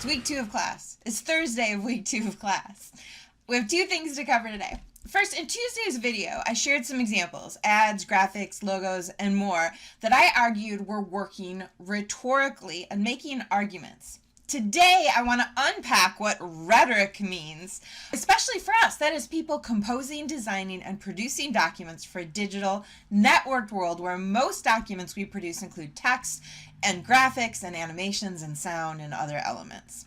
It's week 2 of class. It's Thursday of week 2 of class. We have 2 things to cover today. First, in Tuesday's video, I shared some examples, ads, graphics, logos, and more that I argued were working rhetorically and making arguments. Today, I want to unpack what rhetoric means, especially for us, that is people composing, designing, and producing documents for a digital, networked world where most documents we produce include text and graphics and animations and sound and other elements.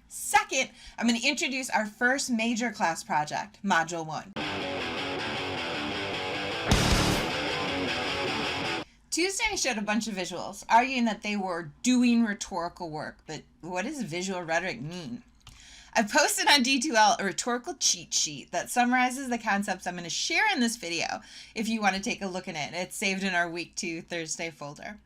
Second, I'm going to introduce our first major class project, Module 1. Tuesday, I showed a bunch of visuals, arguing that they were doing rhetorical work, but what does visual rhetoric mean? I've posted on D2L a rhetorical cheat sheet that summarizes the concepts I'm going to share in this video if you want to take a look at it. It's saved in our Week 2 Thursday folder.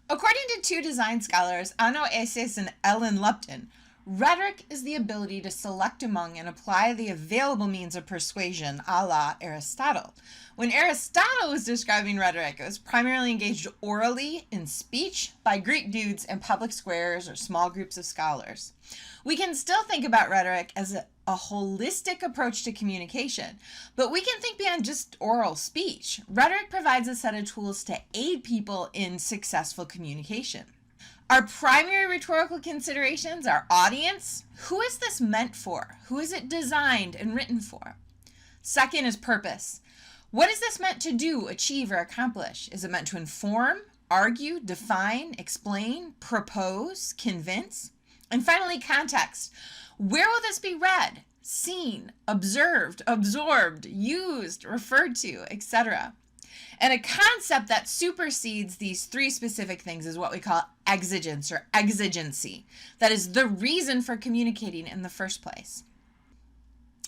According to 2 design scholars, Anno Aces and Ellen Lupton, rhetoric is the ability to select among and apply the available means of persuasion, a la Aristotle. When Aristotle was describing rhetoric, it was primarily engaged orally in speech by Greek dudes in public squares or small groups of scholars. We can still think about rhetoric as a holistic approach to communication, but we can think beyond just oral speech. Rhetoric provides a set of tools to aid people in successful communication. Our primary rhetorical considerations are audience. Who is this meant for? Who is it designed and written for? Second is purpose. What is this meant to do, achieve, or accomplish? Is it meant to inform, argue, define, explain, propose, convince? And finally, context. Where will this be read, seen, observed, absorbed, used, referred to, etc.? And a concept that supersedes these 3 specific things is what we call exigence or exigency. That is the reason for communicating in the first place.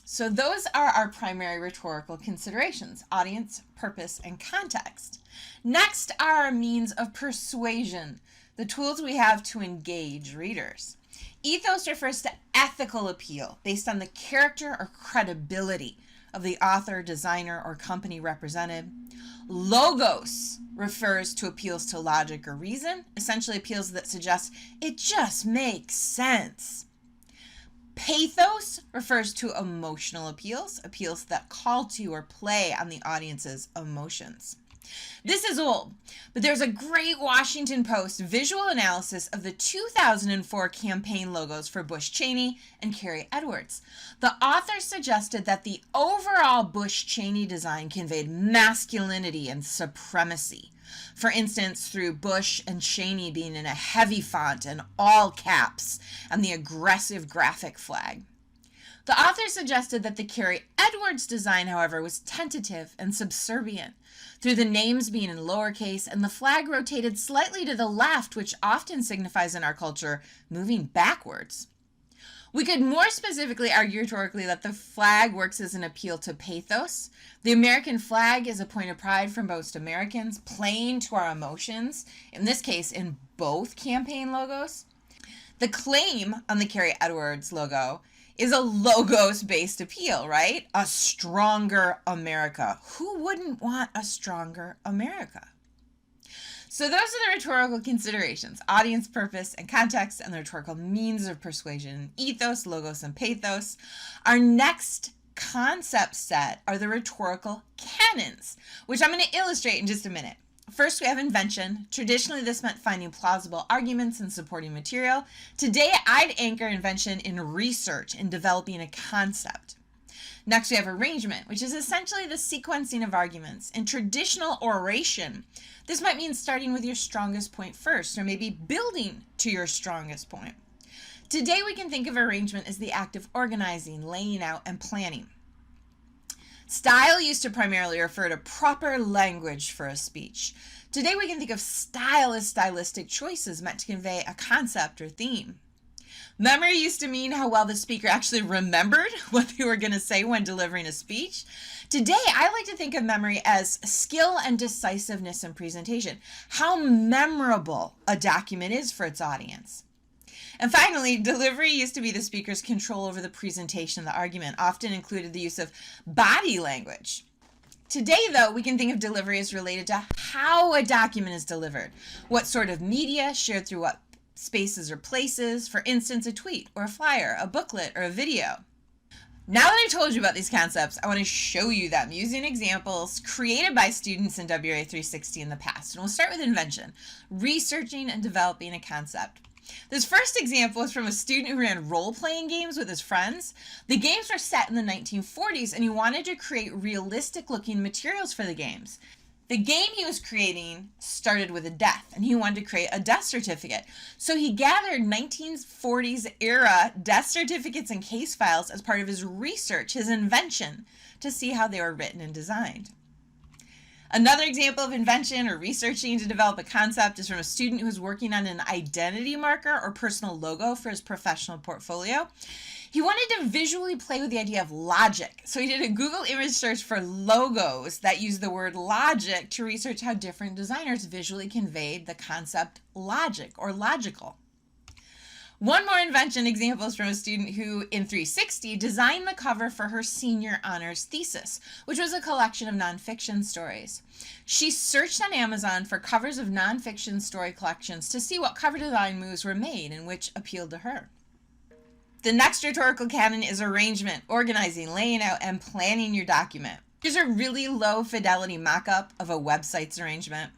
So those are our primary rhetorical considerations: audience, purpose, and context. Next are our means of persuasion, the tools we have to engage readers. Ethos refers to ethical appeal based on the character or credibility of the author, designer, or company represented. Logos refers to appeals to logic or reason, essentially appeals that suggest it just makes sense. Pathos refers to emotional appeals, appeals that call to or play on the audience's emotions. This is old, but there's a great Washington Post visual analysis of the 2004 campaign logos for Bush Cheney and Carrie Edwards. The author suggested that the overall Bush Cheney design conveyed masculinity and supremacy. For instance, through Bush and Cheney being in a heavy font and all caps and the aggressive graphic flag. The author suggested that the Carrie Edwards design, however, was tentative and subservient, through the names being in lowercase and the flag rotated slightly to the left, which often signifies in our culture moving backwards. We could more specifically argue rhetorically that the flag works as an appeal to pathos. The American flag is a point of pride for most Americans, playing to our emotions, in this case in both campaign logos. The claim on the Carrie Edwards logo is a logos-based appeal, right? A stronger America. Who wouldn't want a stronger America? So those are the rhetorical considerations: audience, purpose, and context, and the rhetorical means of persuasion: ethos, logos, and pathos. Our next concept set are the rhetorical canons, which I'm going to illustrate in just a minute. First, we have invention. Traditionally, this meant finding plausible arguments and supporting material. Today, I'd anchor invention in research and developing a concept. Next, we have arrangement, which is essentially the sequencing of arguments. In traditional oration, this might mean starting with your strongest point first, or maybe building to your strongest point. Today, we can think of arrangement as the act of organizing, laying out, and planning. Style used to primarily refer to proper language for a speech. Today we can think of style as stylistic choices meant to convey a concept or theme. Memory used to mean how well the speaker actually remembered what they were going to say when delivering a speech. Today I like to think of memory as skill and decisiveness in presentation, how memorable a document is for its audience. And finally, delivery used to be the speaker's control over the presentation of the argument, often included the use of body language. Today, though, we can think of delivery as related to how a document is delivered, what sort of media shared through what spaces or places, for instance, a tweet or a flyer, a booklet, or a video. Now that I've told you about these concepts, I want to show you them using examples created by students in WRA 360 in the past. And we'll start with invention, researching and developing a concept. This first example is from a student who ran role-playing games with his friends. The games were set in the 1940s, and he wanted to create realistic-looking materials for the games. The game he was creating started with a death, and he wanted to create a death certificate. So he gathered 1940s era death certificates and case files as part of his research, his invention, to see how they were written and designed. Another example of invention or researching to develop a concept is from a student who was working on an identity marker or personal logo for his professional portfolio. He wanted to visually play with the idea of logic, so he did a Google image search for logos that used the word logic to research how different designers visually conveyed the concept logic or logical. One more invention example is from a student who, in 360, designed the cover for her senior honors thesis, which was a collection of nonfiction stories. She searched on Amazon for covers of nonfiction story collections to see what cover design moves were made and which appealed to her. The next rhetorical canon is arrangement, organizing, laying out, and planning your document. Here's a really low fidelity mock-up of a website's arrangement,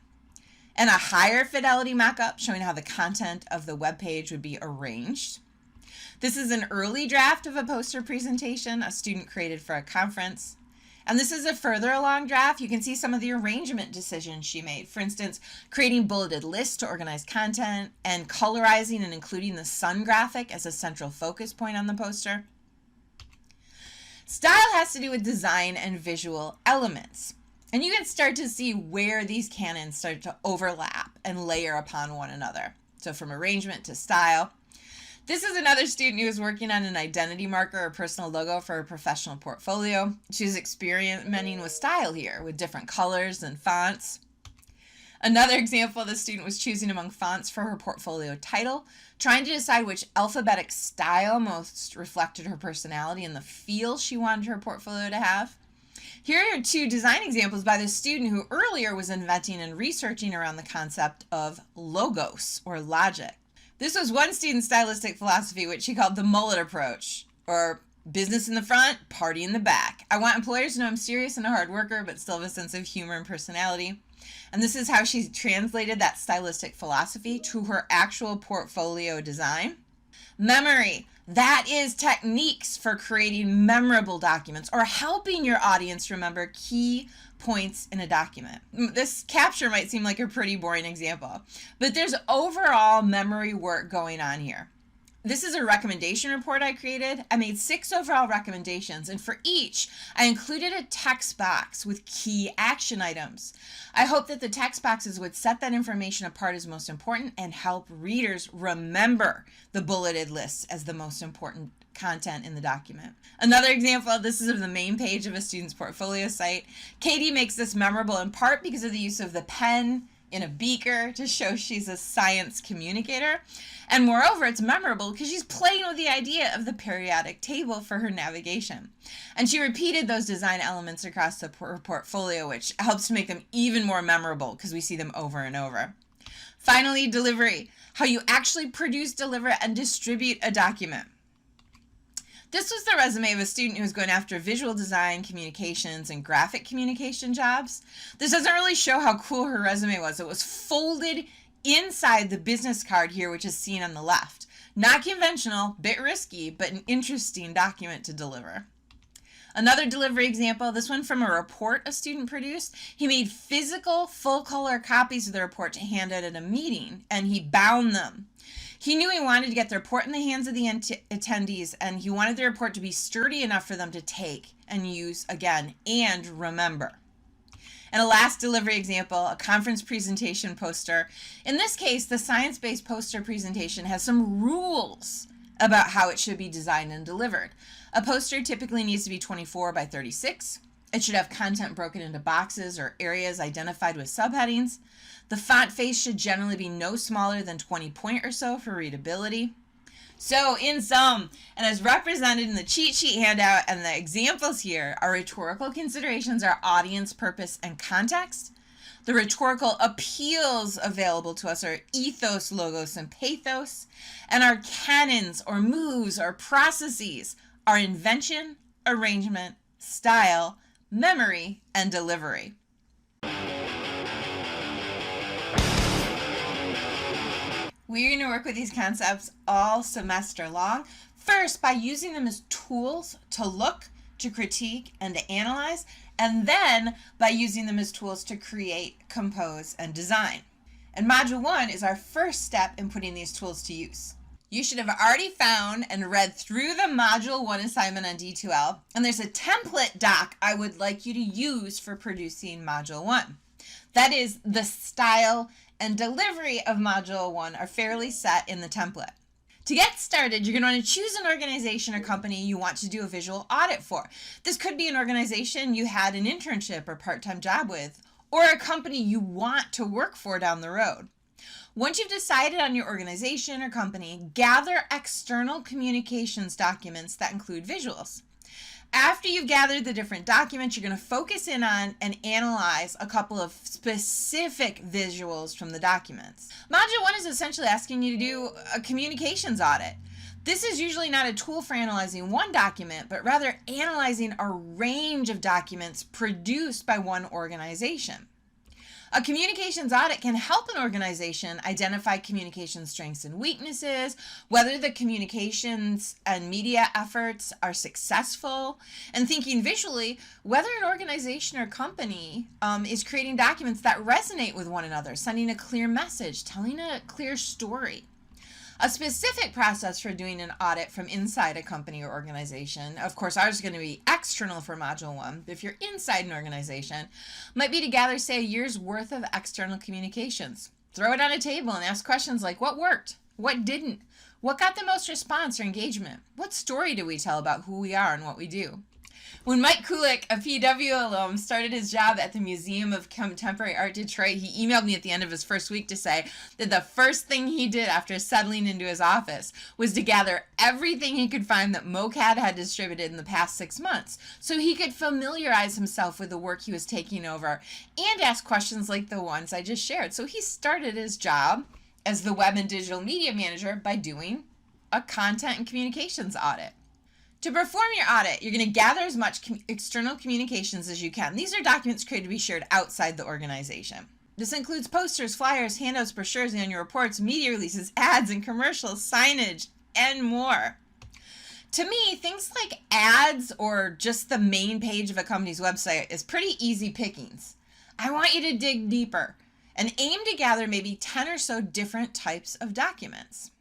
and a higher fidelity mock-up showing how the content of the web page would be arranged. This is an early draft of a poster presentation a student created for a conference. And this is a further along draft. You can see some of the arrangement decisions she made. For instance, creating bulleted lists to organize content and colorizing and including the sun graphic as a central focus point on the poster. Style has to do with design and visual elements. And you can start to see where these canons start to overlap and layer upon one another. So from arrangement to style. This is another student who was working on an identity marker or personal logo for her professional portfolio. She's experimenting with style here with different colors and fonts. Another example, the student was choosing among fonts for her portfolio title, trying to decide which alphabetic style most reflected her personality and the feel she wanted her portfolio to have. Here are two design examples by the student who earlier was inventing and researching around the concept of logos or logic. This was one student's stylistic philosophy, which she called the Mullet Approach, or business in the front, party in the back. I want employers to know I'm serious and a hard worker, but still have a sense of humor and personality. And this is how she translated that stylistic philosophy to her actual portfolio design. Memory. That is techniques for creating memorable documents or helping your audience remember key points in a document. This capture might seem like a pretty boring example, but there's overall memory work going on here. This is a recommendation report I created. I made 6 overall recommendations, and for each, I included a text box with key action items. I hope that the text boxes would set that information apart as most important and help readers remember the bulleted lists as the most important content in the document. Another example, this is of the main page of a student's portfolio site. Katie makes this memorable in part because of the use of the pen in a beaker to show she's a science communicator. And moreover, it's memorable because she's playing with the idea of the periodic table for her navigation. And she repeated those design elements across her portfolio, which helps to make them even more memorable because we see them over and over. Finally, delivery, how you actually produce, deliver, and distribute a document. This was the resume of a student who was going after visual design, communications, and graphic communication jobs. This doesn't really show how cool her resume was. It was folded inside the business card here, which is seen on the left. Not conventional, bit risky, but an interesting document to deliver. Another delivery example, this one from a report a student produced. He made physical, full-color copies of the report to hand out at a meeting, and he bound them. He knew he wanted to get the report in the hands of the attendees, and he wanted the report to be sturdy enough for them to take and use again and remember. And a last delivery example, a conference presentation poster. In this case, the science-based poster presentation has some rules about how it should be designed and delivered. A poster typically needs to be 24 by 36. It should have content broken into boxes or areas identified with subheadings. The font face should generally be no smaller than 20 point or so for readability. So in sum, and as represented in the cheat sheet handout and the examples here, our rhetorical considerations are audience, purpose, and context. The rhetorical appeals available to us are ethos, logos, and pathos. And our canons or moves or processes are invention, arrangement, style, memory, and delivery. We're going to work with these concepts all semester long. First, by using them as tools to look, to critique, and to analyze, and then by using them as tools to create, compose, and design. And Module 1 is our first step in putting these tools to use. You should have already found and read through the Module 1 assignment on D2L, and there's a template doc I would like you to use for producing Module 1. That is, the style and delivery of Module 1 are fairly set in the template. To get started, you're going to want to choose an organization or company you want to do a visual audit for. This could be an organization you had an internship or part-time job with, or a company you want to work for down the road. Once you've decided on your organization or company, gather external communications documents that include visuals. After you've gathered the different documents, you're going to focus in on and analyze a couple of specific visuals from the documents. Module 1 is essentially asking you to do a communications audit. This is usually not a tool for analyzing one document, but rather analyzing a range of documents produced by one organization. A communications audit can help an organization identify communication strengths and weaknesses, whether the communications and media efforts are successful, and thinking visually, whether an organization or company is creating documents that resonate with one another, sending a clear message, telling a clear story. A specific process for doing an audit from inside a company or organization, of course ours is going to be external for Module 1, but if you're inside an organization, might be to gather, say, a year's worth of external communications. Throw it on a table and ask questions like, what worked? What didn't? What got the most response or engagement? What story do we tell about who we are and what we do? When Mike Kulik, a PW alum, started his job at the Museum of Contemporary Art Detroit, he emailed me at the end of his first week to say that the first thing he did after settling into his office was to gather everything he could find that MoCAD had distributed in the past 6 months so he could familiarize himself with the work he was taking over and ask questions like the ones I just shared. So he started his job as the Web and Digital Media Manager by doing a content and communications audit. To perform your audit, you're going to gather as much external communications as you can. These are documents created to be shared outside the organization. This includes posters, flyers, handouts, brochures, annual reports, media releases, ads and commercials, signage, and more. To me, things like ads or just the main page of a company's website is pretty easy pickings. I want you to dig deeper and aim to gather maybe 10 or so different types of documents.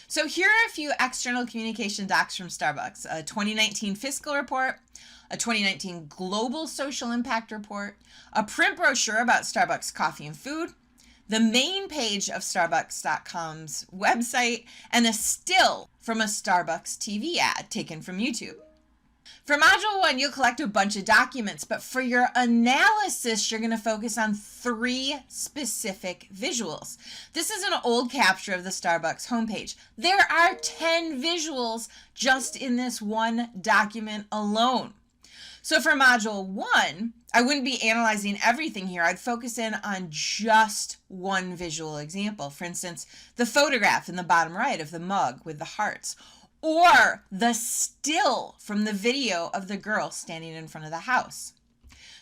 So here are a few external communication docs from Starbucks: a 2019 fiscal report, a 2019 global social impact report, a print brochure about Starbucks coffee and food, the main page of Starbucks.com's website, and a still from a Starbucks TV ad taken from YouTube. For Module 1, you'll collect a bunch of documents, but for your analysis, you're going to focus on 3 specific visuals. This is an old capture of the Starbucks homepage. There are 10 visuals just in this one document alone. So for Module 1, I wouldn't be analyzing everything here. I'd focus in on just one visual example. For instance, the photograph in the bottom right of the mug with the hearts, or the still from the video of the girl standing in front of the house.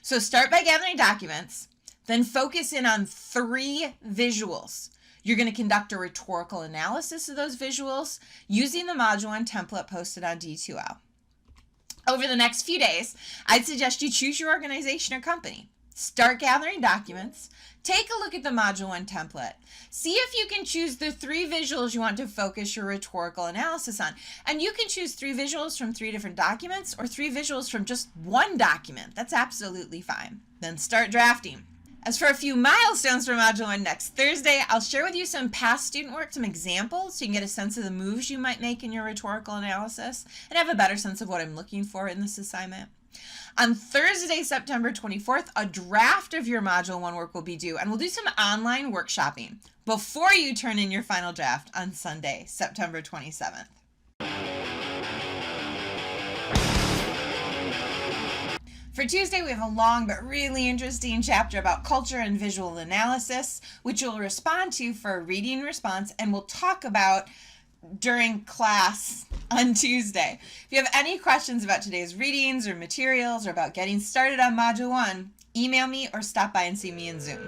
So start by gathering documents, then focus in on 3 visuals. You're going to conduct a rhetorical analysis of those visuals using the Module 1 template posted on D2L. Over the next few days, I'd suggest you choose your organization or company. Start gathering documents. Take a look at the Module 1 template. See if you can choose the 3 visuals you want to focus your rhetorical analysis on. And you can choose 3 visuals from 3 different documents or 3 visuals from just one document. That's absolutely fine. Then start drafting. As for a few milestones for Module 1 next Thursday, I'll share with you some past student work, some examples, so you can get a sense of the moves you might make in your rhetorical analysis and have a better sense of what I'm looking for in this assignment. On Thursday, September 24th, a draft of your Module 1 work will be due, and we'll do some online workshopping before you turn in your final draft on Sunday, September 27th. For Tuesday, we have a long but really interesting chapter about culture and visual analysis, which you'll respond to for a reading response and we'll talk about during class on Tuesday. If you have any questions about today's readings or materials or about getting started on Module 1, email me or stop by and see me in Zoom.